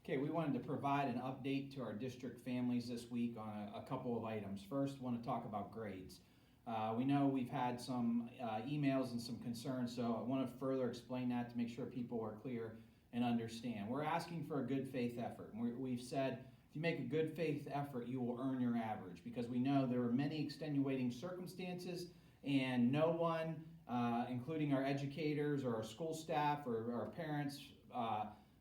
Okay, we wanted to provide an update to our district families this week on a couple of items. First, I want to talk about grades. We know we've had some emails and some concerns, so I want to further explain that to make sure people are clear and understand. We're asking for a good faith effort. We've said if you make a good faith effort, you will earn your average, because we know there are many extenuating circumstances, and no one, including our educators or our school staff or our parents,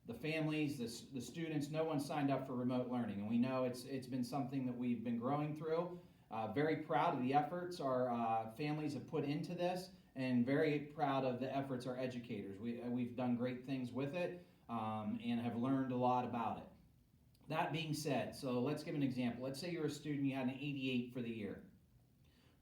the families, the students, no one signed up for remote learning. And we know it's been something that we've been growing through. Very proud of the efforts our families have put into this, and very proud of the efforts our educators. We've done great things with it and have learned a lot about it. That being said, so let's give an example. Let's say you're a student, you had an 88 for the year.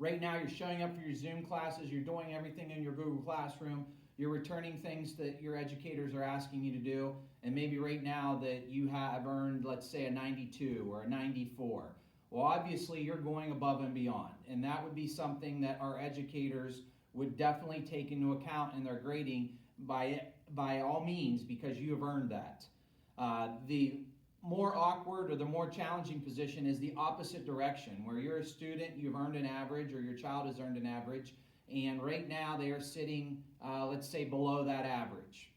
Right now you're showing up for your Zoom classes, you're doing everything in your Google Classroom, you're returning things that your educators are asking you to do, and maybe right now that you have earned, let's say, a 92 or a 94. Well, obviously you're going above and beyond, and that would be something that our educators would definitely take into account in their grading by all means, because you have earned that. The more awkward or the more challenging position is the opposite direction, where you're a student, you've earned an average, or your child has earned an average, and right now they are sitting, let's say, below that average.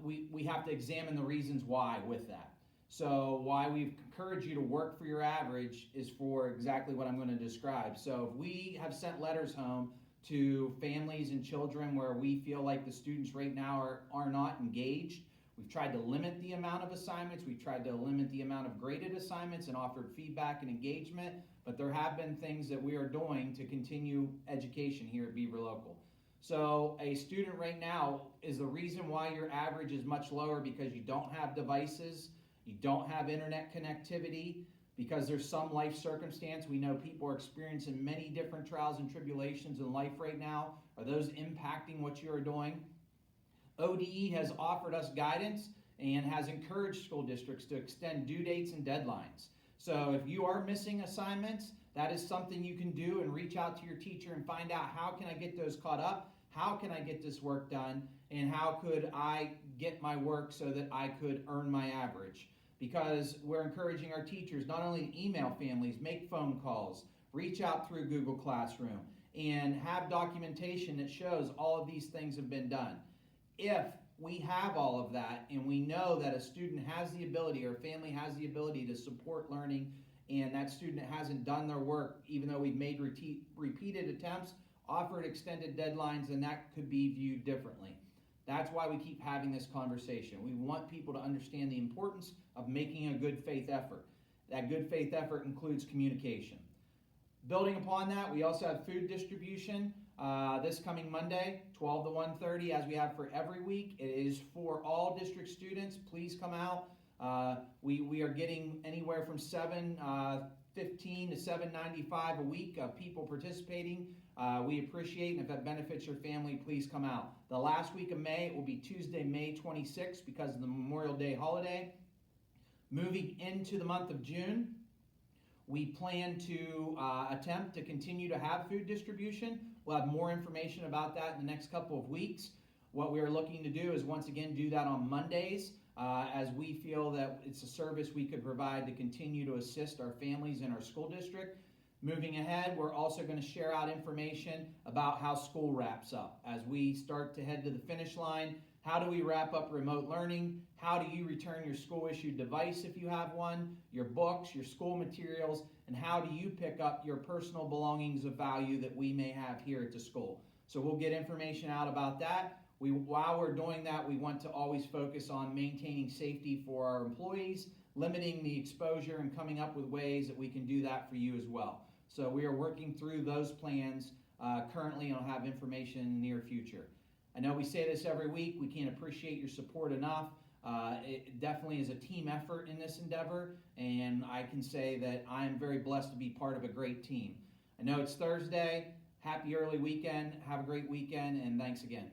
We have to examine the reasons why with that. So why we encourage you to work for your average is for exactly what I'm going to describe. So if we have sent letters home to families and children where we feel like the students right now are not engaged, we've tried to limit the amount of assignments, we've tried to limit the amount of graded assignments and offered feedback and engagement, but there have been things that we are doing to continue education here at Beaver Local. So a student right now is the reason why your average is much lower, because you don't have devices, you don't have internet connectivity, because there's some life circumstance. We know people are experiencing many different trials and tribulations in life right now. Are those impacting what you are doing? ODE has offered us guidance and has encouraged school districts to extend due dates and deadlines. So if you are missing assignments, that is something you can do, and reach out to your teacher and find out, how can I get those caught up? How can I get this work done? And how could I get my work so that I could earn my average? Because we're encouraging our teachers not only to email families, make phone calls, reach out through Google Classroom, and have documentation that shows all of these things have been done. If we have all of that, and we know that a student has the ability, or a family has the ability to support learning, and that student hasn't done their work, even though we've made repeated attempts, offered extended deadlines, then that could be viewed differently. That's why we keep having this conversation. We want people to understand the importance of making a good faith effort. That good faith effort includes communication. Building upon that, we also have food distribution this coming Monday, 12 to 1:30, as we have for every week. It is for all district students. Please come out. We are getting anywhere from 715 to 795 a week of people participating. We appreciate, and if that benefits your family, please come out. The last week of May, it will be Tuesday, May 26th, because of the Memorial Day holiday. Moving into the month of June, we plan to attempt to continue to have food distribution. We'll have more information about that in the next couple of weeks. What we are looking to do is, once again, do that on Mondays, as we feel that it's a service we could provide to continue to assist our families in our school district. Moving ahead, we're also going to share out information about how school wraps up. As we start to head to the finish line, how do we wrap up remote learning? How do you return your school-issued device if you have one, your books, your school materials, and how do you pick up your personal belongings of value that we may have here at the school? So we'll get information out about that. While we're doing that, we want to always focus on maintaining safety for our employees, limiting the exposure, and coming up with ways that we can do that for you as well. So we are working through those plans currently, and I'll have information in the near future. I know we say this every week. We can't appreciate your support enough. It definitely is a team effort in this endeavor, and I can say that I am very blessed to be part of a great team. I know it's Thursday. Happy early weekend. Have a great weekend, and thanks again.